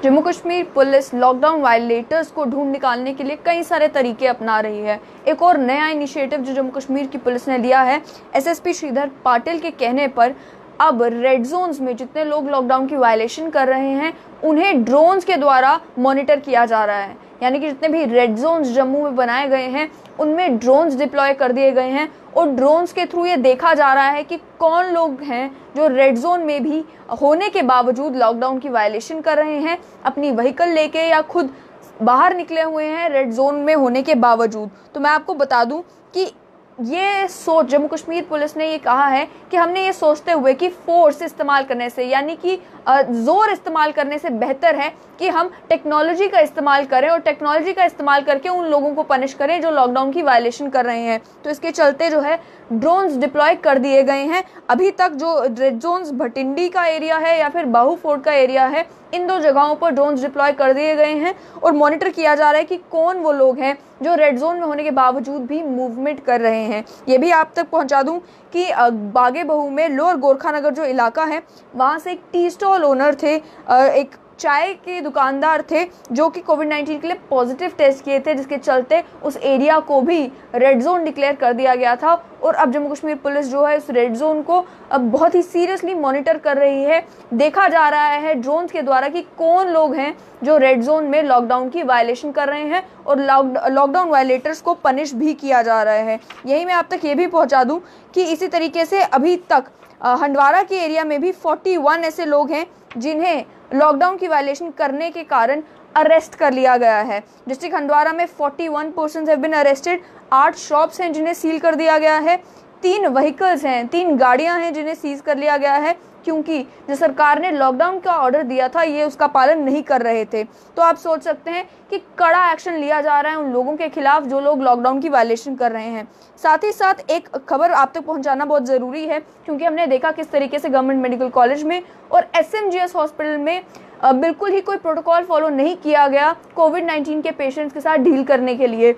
Jammu Kashmir police lockdown violators को ढूंढ निकालने के लिए कई सारे तरीके अपना रही है। एक और नया इनिशिएटिव जो जम्मू कश्मीर की पुलिस ने लिया है, एसएसपी श्रीधर पाटिल के कहने पर अब रेड जोन्स में जितने लोग लॉकडाउन की वायलेशन कर रहे हैं उन्हें ड्रोन्स के द्वारा मॉनिटर किया जा रहा है। यानी कि जितने भी रेड जोन्स जम्मू में बनाए गए हैं उनमें ड्रोन्स डिप्लॉय कर दिए गए हैं और ड्रोन्स के थ्रू ये देखा जा रहा है कि कौन लोग हैं जो रेड जोन में भी होने के बावजूद लॉकडाउन की वायलेशन कर रहे हैं, अपनी व्हीकल लेके या खुद बाहर निकले हुए हैं रेड जोन में होने के बावजूद। तो मैं आपको बता दूं कि ये सोच जम्मू कश्मीर पुलिस ने ये कहा है कि हमने ये सोचते हुए कि फोर्स इस्तेमाल करने से यानी कि जोर इस्तेमाल करने से बेहतर है कि हम टेक्नोलॉजी का इस्तेमाल करें और टेक्नोलॉजी का इस्तेमाल करके उन लोगों को पनिश करें जो लॉकडाउन की वायलेशन कर रहे हैं। तो इसके चलते जो है ड्रोन्स डिप्लॉय कर दिए गए हैं। अभी तक जो रेड जोन्स भटिंडी का एरिया है या फिर बाहू फोर्ट का एरिया है, इन दो जगहों पर ड्रोन्स डिप्लॉय कर दिए गए हैं और मॉनिटर किया जा रहा है कि कौन वो लोग हैं जो रेड जोन में होने के बावजूद भी मूवमेंट कर रहे हैं। ये भी आप तक पहुंचा दूं कि बागे बहू में लोअर गोरखानगर जो इलाका है वहां से एक टी स्टॉल ओनर थे, एक चाय के दुकानदार थे जो कि कोविड-19 के लिए पॉजिटिव टेस्ट किए थे, जिसके चलते उस एरिया को भी रेड जोन डिक्लेयर कर दिया गया था। और अब जम्मू कश्मीर पुलिस जो है उस रेड जोन को अब बहुत ही सीरियसली मॉनिटर कर रही है। देखा जा रहा है ड्रोन्स के द्वारा कि कौन लोग हैं जो रेड जोन में लॉकडाउन की वायलेशन कर रहे हैं और लॉकडाउन वायलेटर्स को पनिश भी किया जा रहा है। यही मैं आप तक ये भी पहुंचा दूं कि इसी तरीके से अभी तक हंडवारा के एरिया में भी 41 ऐसे लोग हैं जिन्हें लॉकडाउन की वायलेशन करने के कारण अरेस्ट कर लिया गया है। डिस्ट्रिक्ट हंडवारा में 41 persons have been arrested. 8 shops हैं जिन्हें सील कर दिया गया है। 3 व्हीकल्स हैं, 3 गाड़ियां हैं जिन्हें सीज कर लिया गया है क्योंकि जो सरकार ने लॉकडाउन का ऑर्डर दिया था ये उसका पालन नहीं कर रहे थे। तो आप सोच सकते हैं कि कड़ा एक्शन लिया जा रहा है उन लोगों के खिलाफ जो लोग लॉकडाउन की वायलेशन कर रहे हैं। साथ ही साथ एक खबर आप तक पहुंचाना बहुत ज़रूरी है क्योंकि हमने देखा किस तरीके से गवर्नमेंट मेडिकल कॉलेज में और एसएमजीएस हॉस्पिटल में बिल्कुल ही कोई प्रोटोकॉल फॉलो नहीं किया गया कोविड-19 के पेशेंट्स के साथ डील करने के लिए।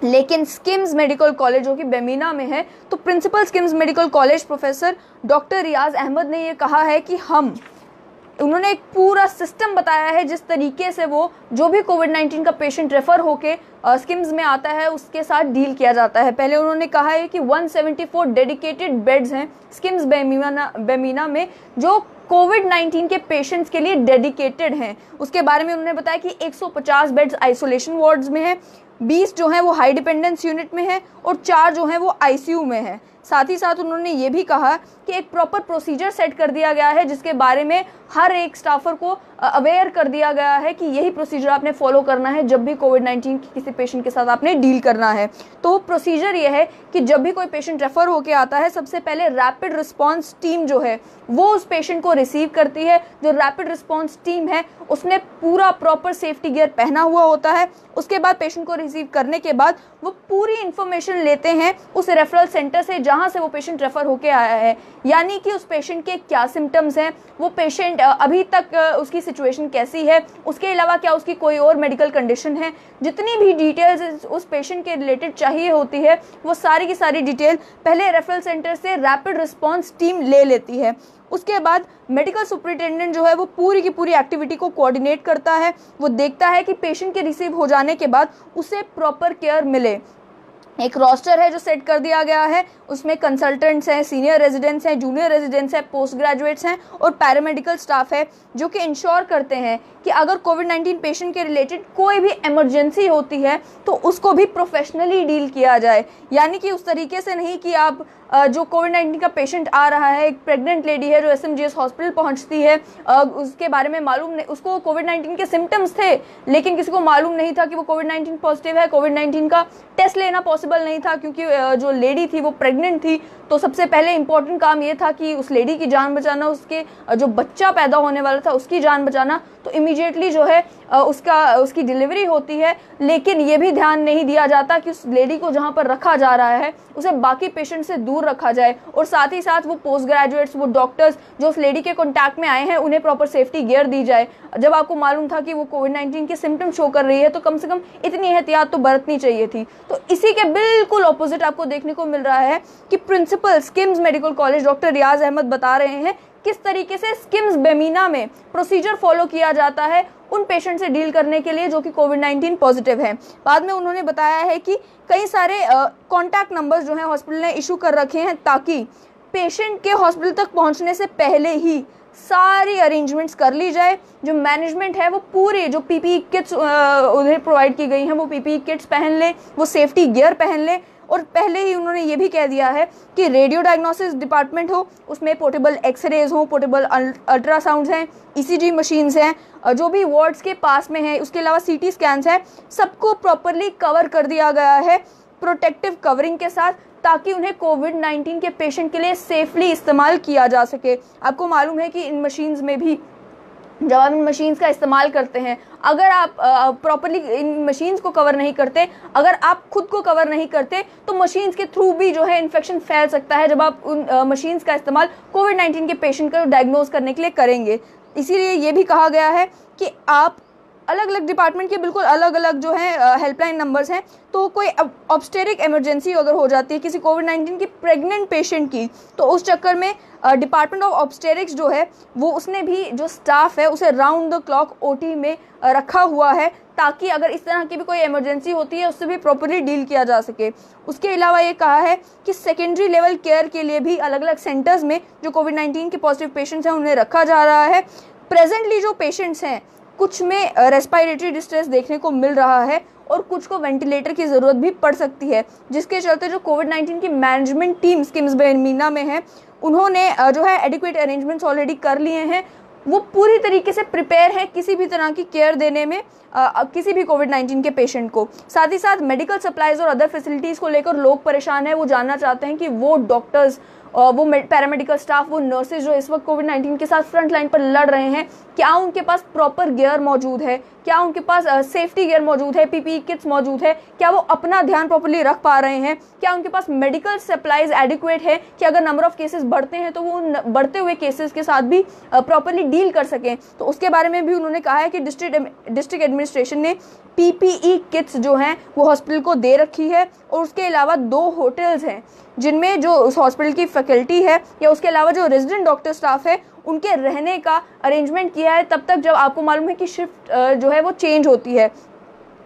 लेकिन स्किम्स मेडिकल कॉलेज जो कि बेमीना में है, तो principal SKIMS medical college professor doctor Riyaz Ahmad ने ये कहा है कि उन्होंने एक पूरा सिस्टम बताया है जिस तरीके से वो जो भी कोविड-19 का पेशेंट रेफर होके स्किम्स में आता है उसके साथ डील किया जाता है। पहले उन्होंने कहा है कि 174 डेडिकेटेड बेड्स हैं स्किम्स बेमीना में जो कोविड-19 के पेशेंट्स के लिए डेडिकेटेड हैं। उसके बारे में उन्होंने बताया कि 150 बेड्स आइसोलेशन वार्ड्स में हैं, 20 जो हैं वो हाई डिपेंडेंस यूनिट में है और 4 जो हैं वो आईसीयू में है। साथ ही साथ उन्होंने ये भी कहा कि एक प्रॉपर प्रोसीजर सेट कर दिया गया है जिसके बारे में हर एक स्टाफर को अवेयर कर दिया गया है कि यही प्रोसीजर आपने फॉलो करना है जब भी कोविड-19 के किसी पेशेंट के साथ आपने डील करना है। तो प्रोसीजर ये है कि जब भी कोई पेशेंट रेफर होके आता है सबसे पहले रैपिड रिस्पांस टीम जो है वो उस पेशेंट को रिसीव करती है। जो रैपिड रिस्पांस टीम है उसने पूरा प्रॉपर सेफ्टी गियर पहना हुआ होता है। उसके बाद पेशेंट को रिसीव करने के बाद वो पूरी इंफॉर्मेशन लेते हैं उस रेफरल सेंटर से जहां से वो पेशेंट रेफर होके आया है, यानी कि उस पेशेंट के क्या सिम्टम्स हैं, वो पेशेंट अभी तक उसकी सिचुएशन कैसी है, उसके अलावा क्या उसकी कोई और मेडिकल कंडीशन है, जितनी भी डिटेल्स उस पेशेंट के रिलेटेड चाहिए होती है वो सारी की सारी डिटेल पहले रेफरल सेंटर से रैपिड रिस्पांस टीम ले लेती है। उसके बाद मेडिकल सुपरिटेंडेंट जो है वो पूरी की पूरी एक्टिविटी को कोऑर्डिनेट करता है। वो देखता है कि पेशेंट के रिसीव हो जाने के बाद उसे प्रॉपर केयर मिले। एक रोस्टर है जो सेट कर दिया गया है, उसमें कंसल्टेंट्स हैं, सीनियर रेजिडेंट्स हैं, जूनियर रेजिडेंट्स हैं, पोस्ट ग्रेजुएट्स हैं और पैरामेडिकल स्टाफ है जो कि इंश्योर करते हैं कि अगर कोविड-19 पेशेंट के रिलेटेड कोई भी इमरजेंसी होती है तो उसको भी प्रोफेशनली डील किया जाए। यानी कि उस तरीके से नहीं कि आप जो कोविड-19 का पेशेंट आ रहा है, एक प्रेग्नेंट लेडी है जो एसएमजीएस हॉस्पिटल पहुंचती है, उसके बारे में मालूम नहीं, उसको कोविड-19 के सिम्टम्स थे लेकिन किसी को मालूम नहीं था कि वो कोविड-19 पॉजिटिव है, कोविड-19 का टेस्ट लेना पॉसिबल नहीं था क्योंकि जो लेडी थी वो प्रेग्नेंट थी। तो सबसे पहले इंपॉर्टेंट काम ये था कि उस लेडी की जान बचाना, उसके जो बच्चा पैदा होने वाला था उसकी जान बचाना। तो इमीडिएटली जो है उसकी डिलीवरी होती है, लेकिन ये भी ध्यान नहीं दिया जाता कि उस लेडी को जहाँ पर रखा जा रहा है उसे बाकी पेशेंट से दूर रखा जाए। और साथ ही साथ वो पोस्ट ग्रेजुएट्स, वो डॉक्टर्स जो उस लेडी के कॉन्टैक्ट में आए हैं उन्हें प्रॉपर सेफ्टी गियर दी जाए। जब आपको मालूम था कि वो कोविड-19 के सिम्टम शो कर रही है तो कम से कम इतनी एहतियात तो बरतनी चाहिए थी। तो इसी के बिल्कुल ऑपोजिट आपको देखने को मिल रहा है कि principal SKIMS medical college doctor Riyaz Ahmad बता रहे हैं किस तरीके से स्किम्स बेमीना में प्रोसीजर फॉलो किया जाता है उन पेशेंट से डील करने के लिए जो कि कोविड-19 पॉजिटिव है। बाद में उन्होंने बताया है कि कई सारे कॉन्टैक्ट नंबर्स जो है हॉस्पिटल ने इशू कर रखे हैं ताकि पेशेंट के हॉस्पिटल तक पहुंचने से पहले ही सारी अरेंजमेंट्स कर ली जाए। जो मैनेजमेंट है वो पूरे जो पीपीई किट्स उन्हें प्रोवाइड की गई हैं वो पीपीई किट्स पहन ले, वो सेफ्टी गियर पहन ले। और पहले ही उन्होंने ये भी कह दिया है कि रेडियो डायग्नोसिस डिपार्टमेंट हो, उसमें पोर्टेबल एक्सरेज हो, पोर्टेबल अल्ट्रासाउंड्स हैं, ईसीजी मशीन्स हैं, जो भी वार्ड्स के पास में है, उसके अलावा सीटी स्कैन्स हैं, सबको प्रॉपरली कवर कर दिया गया है प्रोटेक्टिव कवरिंग के साथ, ताकि उन्हें कोविड-19 के पेशेंट के लिए सेफली इस्तेमाल किया जा सके। आपको मालूम है कि इन मशीन्स में भी जब आप इन मशीन्स का इस्तेमाल करते हैं, अगर आप प्रॉपरली इन मशीन्स को कवर नहीं करते, अगर आप खुद को कवर नहीं करते, तो मशीन्स के थ्रू भी जो है इन्फेक्शन फैल सकता है जब आप उन मशीन्स का इस्तेमाल कोविड-19 के पेशेंट को डायग्नोज करने के लिए करेंगे। इसीलिए ये भी कहा गया है कि आप अलग अलग डिपार्टमेंट के बिल्कुल अलग अलग जो है हेल्पलाइन नंबर्स हैं, तो कोई ऑब्स्टेरिक इमरजेंसी अगर हो जाती है किसी कोविड-19 की प्रेग्नेंट पेशेंट की, तो उस चक्कर में डिपार्टमेंट ऑफ ऑब्स्टेरिक्स जो है वो उसने भी जो स्टाफ है उसे राउंड द क्लॉक ओटी में रखा हुआ है, ताकि अगर इस तरह की भी कोई इमरजेंसी होती है उससे भी प्रॉपरली डील किया जा सके। उसके अलावा ये कहा है कि सेकेंडरी लेवल केयर के लिए भी अलग अलग सेंटर्स में जो कोविड-19 के पॉजिटिव पेशेंट्स हैं उन्हें रखा जा रहा है। प्रेजेंटली जो पेशेंट्स हैं कुछ में रेस्पिरेटरी डिस्ट्रेस देखने को मिल रहा है और कुछ को वेंटिलेटर की ज़रूरत भी पड़ सकती है, जिसके चलते जो कोविड-19 की मैनेजमेंट टीम स्किम्स बेरमीना में है उन्होंने जो है एडिक्वेट अरेंजमेंट्स ऑलरेडी कर लिए हैं। वो पूरी तरीके से प्रिपेयर हैं किसी भी तरह की केयर देने में किसी भी कोविड-19 के पेशेंट को। साथ ही साथ मेडिकल सप्लाईज और अदर फैसिलिटीज़ को लेकर लोग परेशान हैं। वो जानना चाहते हैं कि वो डॉक्टर्स, वो पैरामेडिकल स्टाफ, वो नर्सेज जो इस वक्त कोविड-19 के साथ फ्रंट लाइन पर लड़ रहे हैं, क्या उनके पास प्रॉपर गियर मौजूद है, क्या उनके पास सेफ्टी गियर मौजूद है, पीपीई किट्स मौजूद है, क्या वो अपना ध्यान प्रॉपर्ली रख पा रहे हैं, क्या उनके पास मेडिकल सप्लाईज एडिक्वेट है कि अगर नंबर ऑफ केसेस बढ़ते हैं तो वो बढ़ते हुए केसेस के साथ भी प्रॉपर्ली डील कर सकें। तो उसके बारे में भी उन्होंने कहा है कि डिस्ट्रिक्ट एडमिनिस्ट्रेशन ने पीपीई किट्स जो हैं वो हॉस्पिटल को दे रखी है। और उसके अलावा 2 होटल्स हैं जिनमें जो उस हॉस्पिटल की फैकल्टी है या उसके अलावा जो रेजिडेंट डॉक्टर स्टाफ है उनके रहने का अरेंजमेंट किया है, तब तक जब आपको मालूम है कि शिफ्ट जो है वो चेंज होती है।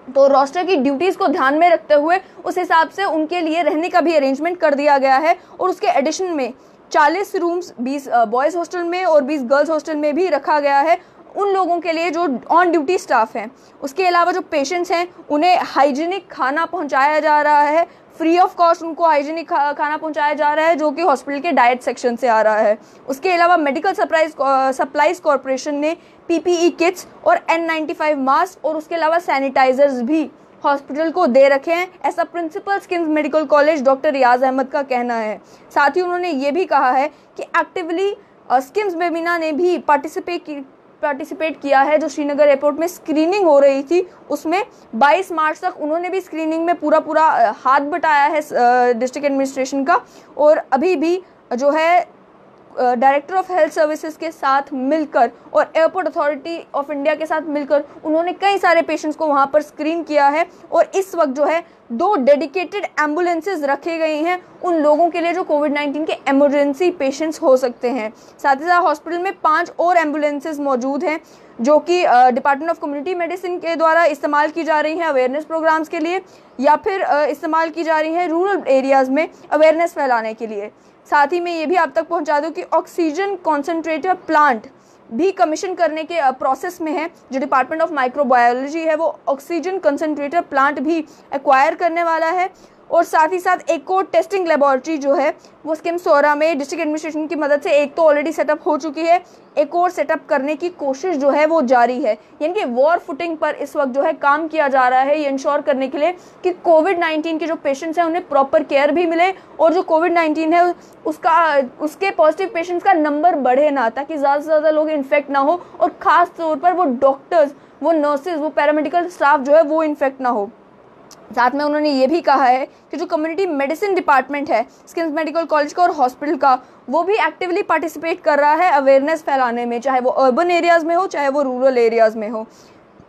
तो रोस्टर की ड्यूटीज़ को ध्यान में रखते हुए उस हिसाब से उनके लिए रहने का भी अरेंजमेंट कर दिया गया है। और उसके एडिशन में 40 रूम्स 20 बॉयज़ हॉस्टल में और 20 गर्ल्स हॉस्टल में भी रखा गया है उन लोगों के लिए जो ऑन ड्यूटी स्टाफ हैं। उसके अलावा जो पेशेंट्स हैं उन्हें हाइजीनिक खाना पहुंचाया जा रहा है, फ्री ऑफ कॉस्ट उनको हाइजीनिक खाना पहुंचाया जा रहा है जो कि हॉस्पिटल के डाइट सेक्शन से आ रहा है। उसके अलावा मेडिकल सप्लाईज कॉरपोरेशन ने पीपीई किट्स और N95 मास्क और उसके अलावा सैनिटाइजर्स भी हॉस्पिटल को दे रखे हैं, ऐसा principal SKIMS medical college doctor Riyaz Ahmad का कहना है। साथ ही उन्होंने ये भी कहा है कि एक्टिवली स्किम्स बेरमीना ने भी पार्टिसिपेट किया है। जो श्रीनगर एयरपोर्ट में स्क्रीनिंग हो रही थी उसमें 22 मार्च तक उन्होंने भी स्क्रीनिंग में पूरा हाथ बटाया है डिस्ट्रिक्ट एडमिनिस्ट्रेशन का। और अभी भी जो है डायरेक्टर ऑफ हेल्थ सर्विसेज के साथ मिलकर और एयरपोर्ट अथॉरिटी ऑफ इंडिया के साथ मिलकर उन्होंने कई सारे पेशेंट्स को वहां पर स्क्रीन किया है। और इस वक्त जो है 2 डेडिकेटेड एम्बुलेंसेज रखे गए हैं उन लोगों के लिए जो कोविड-19 के इमरजेंसी पेशेंट्स हो सकते हैं। साथ ही साथ हॉस्पिटल में 5 और एम्बुलेंसेज मौजूद हैं जो कि डिपार्टमेंट ऑफ कम्युनिटी मेडिसिन के द्वारा इस्तेमाल की जा रही हैं अवेयरनेस प्रोग्राम्स के लिए, या फिर इस्तेमाल की जा रही हैं रूरल एरियाज़ में अवेयरनेस फैलाने के लिए। साथ ही मैं ये भी आप तक पहुंचा दूं कि ऑक्सीजन कॉन्सेंट्रेटर प्लांट भी कमीशन करने के प्रोसेस में है। जो डिपार्टमेंट ऑफ माइक्रोबायोलॉजी है वो ऑक्सीजन कंसंट्रेटर प्लांट भी एक्वायर करने वाला है। और साथ ही साथ एक और टेस्टिंग लेबोरेटरी जो है वो स्किम्स सोरा में डिस्ट्रिक्ट एडमिनिस्ट्रेशन की मदद से एक तो ऑलरेडी सेटअप हो चुकी है, एक और सेटअप करने की कोशिश जो है वो जारी है। यानी कि वॉर फुटिंग पर इस वक्त जो है काम किया जा रहा है ये इंश्योर करने के लिए कि कोविड-19 के जो पेशेंट्स हैं उन्हें प्रॉपर केयर भी मिले और जो कोविड-19 है उसके पॉजिटिव पेशेंट्स का नंबर बढ़े ना, ताकि ज़्यादा से ज़्यादा लोग इन्फेक्ट ना हो और ख़ास तौर पर वो डॉक्टर्स, वो नर्सेज, वो पैरामेडिकल स्टाफ जो है वो इन्फेक्ट ना हो। साथ में उन्होंने ये भी कहा है कि जो कम्युनिटी मेडिसिन डिपार्टमेंट है स्किम्स मेडिकल कॉलेज का और हॉस्पिटल का, वो भी एक्टिवली पार्टिसिपेट कर रहा है अवेयरनेस फैलाने में, चाहे वो अर्बन एरियाज़ में हो चाहे वो रूरल एरियाज़ में हो।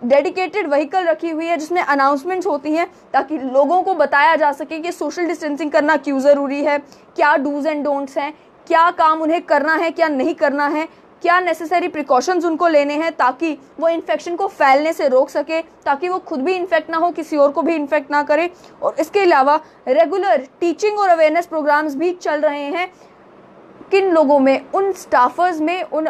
डेडिकेटेड व्हीकल रखी हुई है जिसमें अनाउंसमेंट्स होती हैं ताकि लोगों को बताया जा सके कि सोशल डिस्टेंसिंग करना क्यों ज़रूरी है, क्या डूज एंड डोंट्स हैं, क्या काम उन्हें करना है क्या नहीं करना है, क्या नेसेसरी प्रिकॉशंस उनको लेने हैं ताकि वो इन्फेक्शन को फैलने से रोक सके, ताकि वो खुद भी इन्फेक्ट ना हो, किसी और को भी इन्फेक्ट ना करे। और इसके अलावा रेगुलर टीचिंग और अवेयरनेस प्रोग्राम्स भी चल रहे हैं किन लोगों में, उन स्टाफर्स में, उन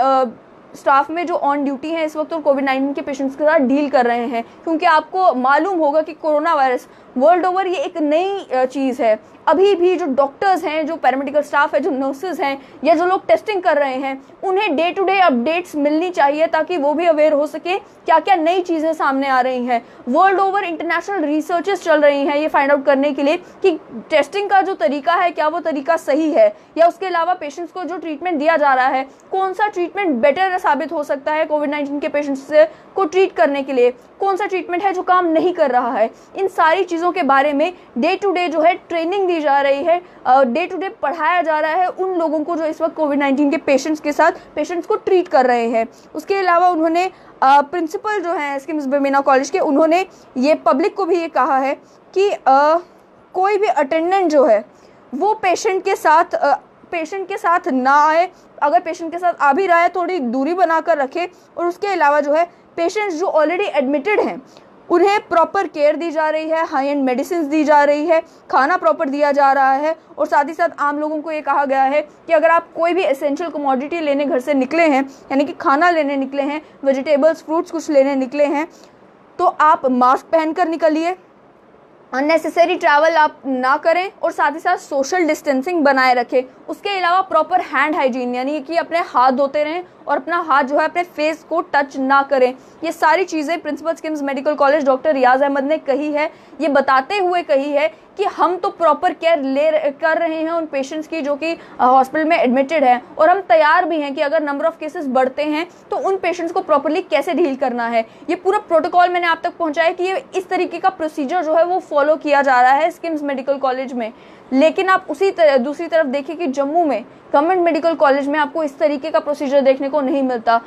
स्टाफ में जो ऑन ड्यूटी हैं इस वक्त और कोविड-19 के पेशेंट्स के साथ डील कर रहे हैं। क्योंकि आपको मालूम होगा कि कोरोना वायरस वर्ल्ड ओवर ये एक नई चीज़ है। अभी भी जो डॉक्टर्स हैं, जो पैरामेडिकल स्टाफ है, जो नर्सेज हैं या जो लोग टेस्टिंग कर रहे हैं, उन्हें डे टू डे अपडेट्स मिलनी चाहिए ताकि वो भी अवेयर हो सके क्या क्या नई चीज़ें सामने आ रही हैं। वर्ल्ड ओवर इंटरनेशनल रिसर्चेस चल रही हैं ये फाइंड आउट करने के लिए कि टेस्टिंग का जो तरीका है क्या वो तरीका सही है, या उसके अलावा पेशेंट्स को जो ट्रीटमेंट दिया जा रहा है कौन सा ट्रीटमेंट बेटर साबित हो सकता है कोविड-19 के पेशेंट्स को ट्रीट करने के लिए, कौन सा ट्रीटमेंट है जो काम नहीं कर रहा है। इन सारी चीज़ों के बारे में डे टू डे जो है ट्रेनिंग दी जा रही है, डे टू डे पढ़ाया जा रहा है उन लोगों को जो इस वक्त कोविड-19 के पेशेंट्स के साथ पेशेंट्स को ट्रीट कर रहे हैं। उसके अलावा उन्होंने प्रिंसिपल जो हैं एसके मिस बेमेना कॉलेज के, उन्होंने ये पब्लिक को भी ये कहा है कि कोई भी अटेंडेंट जो है वो पेशेंट के साथ ना आए, अगर पेशेंट के साथ आ भी रहा है थोड़ी दूरी बनाकर रखे। और उसके अलावा जो है पेशेंट्स जो ऑलरेडी एडमिटेड हैं उन्हें प्रॉपर केयर दी जा रही है, हाई एंड मेडिसिन दी जा रही है, खाना प्रॉपर दिया जा रहा है। और साथ ही साथ आम लोगों को ये कहा गया है कि अगर आप कोई भी एसेंशियल कमोडिटी लेने घर से निकले हैं, यानी कि खाना लेने निकले हैं, वेजिटेबल्स फ्रूट्स कुछ लेने निकले हैं, तो आप मास्क पहनकर निकलिए, अननेसेसरी ट्रैवल आप ना करें और साथ ही साथ सोशल डिस्टेंसिंग बनाए रखें। उसके अलावा प्रॉपर हैंड हाइजीन, यानी कि अपने हाथ धोते रहें और अपना हाथ जो है अपने फेस को टच ना करें। ये सारी चीज़ें principal SKIMS medical college doctor Riyaz Ahmad ने कही है, ये बताते हुए कही है कि हम तो प्रॉपर केयर कर रहे हैं उन पेशेंट्स की जो कि हॉस्पिटल में एडमिटेड हैं, और हम तैयार भी हैं कि अगर नंबर ऑफ केसेस बढ़ते हैं तो उन पेशेंट्स को प्रॉपरली कैसे डील करना है। ये पूरा प्रोटोकॉल मैंने आप तक पहुंचाया कि ये इस तरीके का प्रोसीजर जो है वो फॉलो किया जा रहा है किम्स मेडिकल कॉलेज में। लेकिन आप दूसरी तरफ देखिए कि जम्मू में गवर्नमेंट मेडिकल कॉलेज में आपको इस तरीके का प्रोसीजर देखने को नहीं मिलता।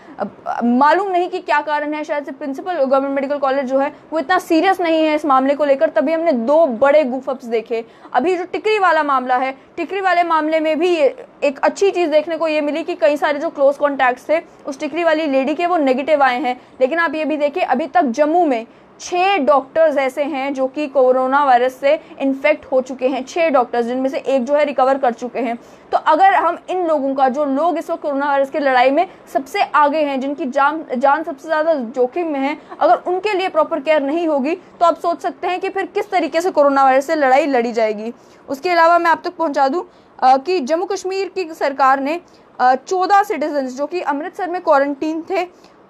मालूम नहीं कि क्या कारण है, शायद से प्रिंसिपल गवर्नमेंट मेडिकल कॉलेज जो है वो इतना सीरियस नहीं है इस मामले को लेकर, तभी हमने 2 बड़े गुफअप्स देखे। अभी जो टिकरी वाला मामला है, टिकरी वाले मामले में भी एक अच्छी चीज़ देखने को ये मिली कि कई सारे जो क्लोज कॉन्टैक्ट्स थे उस टिकरी वाली लेडी के वो नेगेटिव आए हैं। लेकिन आप ये भी देखिए अभी तक जम्मू में 6 डॉक्टर्स ऐसे हैं जो कि कोरोना वायरस से इन्फेक्ट हो चुके हैं, 6 डॉक्टर्स, जिनमें से एक जो है रिकवर कर चुके हैं। तो अगर हम इन लोगों का, जो लोग इस वक्त कोरोना वायरस की लड़ाई में सबसे आगे हैं, जिनकी जान सबसे ज़्यादा जोखिम में है, अगर उनके लिए प्रॉपर केयर नहीं होगी तो आप सोच सकते हैं कि फिर किस तरीके से कोरोना वायरस से लड़ाई लड़ी जाएगी। उसके अलावा मैं आप तक पहुँचा दूँ कि जम्मू कश्मीर की सरकार ने 14 सिटीजन्स जो कि अमृतसर में क्वारंटीन थे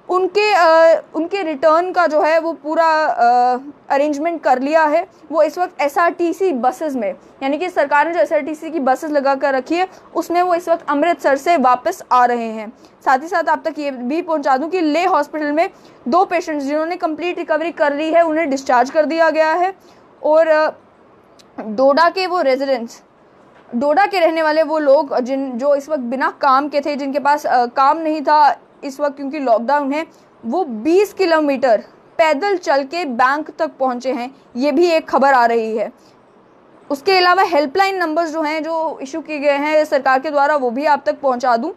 उनके रिटर्न का जो है वो पूरा अरेंजमेंट कर लिया है। वो इस वक्त एसआरटीसी बसेस में, यानी कि सरकार ने जो एसआरटीसी की बसेस लगा कर रखी है उसमें वो इस वक्त अमृतसर से वापस आ रहे हैं। साथ ही साथ आप तक ये भी पहुंचा दूं कि ले हॉस्पिटल में 2 पेशेंट्स जिन्होंने कंप्लीट रिकवरी कर ली है उन्हें डिस्चार्ज कर दिया गया है। और डोडा के वो रेजिडेंट्स, डोडा के रहने वाले वो लोग जो इस वक्त बिना काम के थे, जिनके पास काम नहीं था इस वक्त क्योंकि लॉकडाउन है, वो 20 किलोमीटर पैदल चल के बैंक तक पहुंचे हैं, ये भी एक खबर आ रही है। उसके अलावा हेल्पलाइन नंबर्स जो हैं जो इशू किए गए हैं सरकार के द्वारा, वो भी आप तक पहुंचा दूं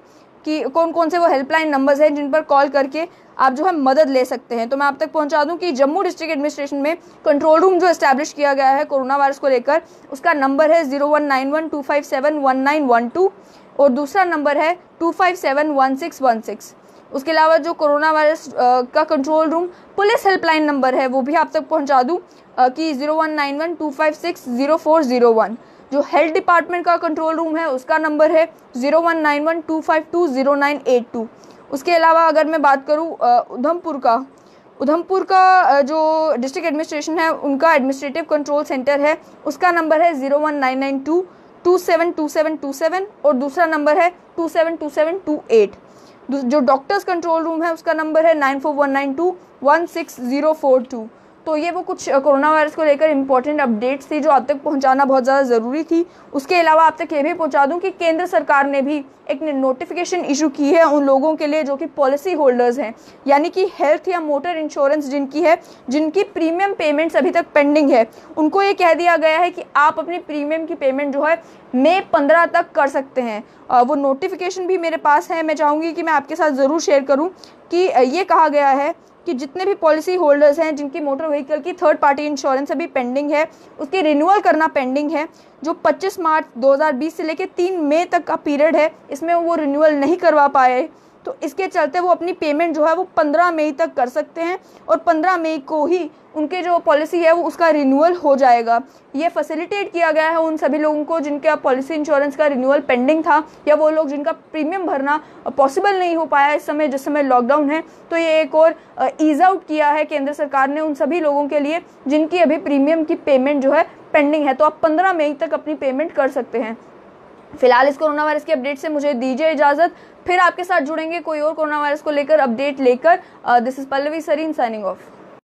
कि कौन कौन से वो हेल्पलाइन नंबर्स हैं जिन पर कॉल करके आप जो है मदद ले सकते हैं। तो मैं आप तक पहुंचा दूं कि जम्मू डिस्ट्रिक्ट एडमिनिस्ट्रेशन में कंट्रोल रूम जो एस्टैब्लिश किया गया है कोरोना वायरस को लेकर, उसका नंबर है 019125711912 और दूसरा नंबर है 2571616। उसके अलावा जो कोरोना वायरस का control room police helpline number है वो भी आप तक पहुंचा दूं कि 019125604001। जो हेल्थ डिपार्टमेंट का कंट्रोल रूम है उसका नंबर है 019125200982। उसके अलावा अगर मैं बात करूं उधमपुर का जो डिस्ट्रिक्ट एडमिनिस्ट्रेशन है उनका एडमिनिस्ट्रेटिव कंट्रोल सेंटर है, उसका नंबर है 01992272727 और दूसरा नंबर है 272728। जो डॉक्टर्स कंट्रोल रूम है उसका नंबर है 9419216042। तो ये वो कुछ कोरोना वायरस को लेकर इंपॉर्टेंट अपडेट्स थी जो आप तक पहुंचाना बहुत ज़्यादा ज़रूरी थी। उसके अलावा आप तक ये भी पहुंचा दूं कि केंद्र सरकार ने भी एक नोटिफिकेशन इशू की है उन लोगों के लिए जो कि पॉलिसी होल्डर्स हैं, यानी कि हेल्थ या मोटर इंश्योरेंस जिनकी है, जिनकी प्रीमियम पेमेंट्स अभी तक पेंडिंग है, उनको ये कह दिया गया है कि आप अपनी प्रीमियम की पेमेंट जो है मई 15 तक कर सकते हैं। वो नोटिफिकेशन भी मेरे पास है, मैं चाहूँगी कि मैं आपके साथ ज़रूर शेयर करूँ कि ये कहा गया है कि जितने भी पॉलिसी होल्डर्स हैं जिनकी मोटर व्हीकल की थर्ड पार्टी इंश्योरेंस अभी पेंडिंग है, उसकी रिन्यूअल करना पेंडिंग है, जो 25 मार्च 2020 से लेकर 3 मई तक का पीरियड है, इसमें वो रिन्यूअल नहीं करवा पाए, तो इसके चलते वो अपनी पेमेंट जो है वो 15 मई तक कर सकते हैं और 15 मई को ही उनके जो पॉलिसी है वो उसका रिन्यूअल हो जाएगा। ये फैसिलिटेट किया गया है उन सभी लोगों को जिनका पॉलिसी इंश्योरेंस का रिन्यूअल पेंडिंग था या वो लोग जिनका प्रीमियम भरना पॉसिबल नहीं हो पाया इस समय जिस समय लॉकडाउन है। तो ये एक और ईज आउट किया है केंद्र सरकार ने उन सभी लोगों के लिए जिनकी अभी प्रीमियम की पेमेंट जो है पेंडिंग है। तो आप 15 मई तक अपनी पेमेंट कर सकते हैं। फिलहाल इस कोरोना वायरस के अपडेट से मुझे दीजिए इजाजत, फिर आपके साथ जुड़ेंगे कोई और कोरोना वायरस को लेकर अपडेट लेकर। This is Pallavi Sarin signing of.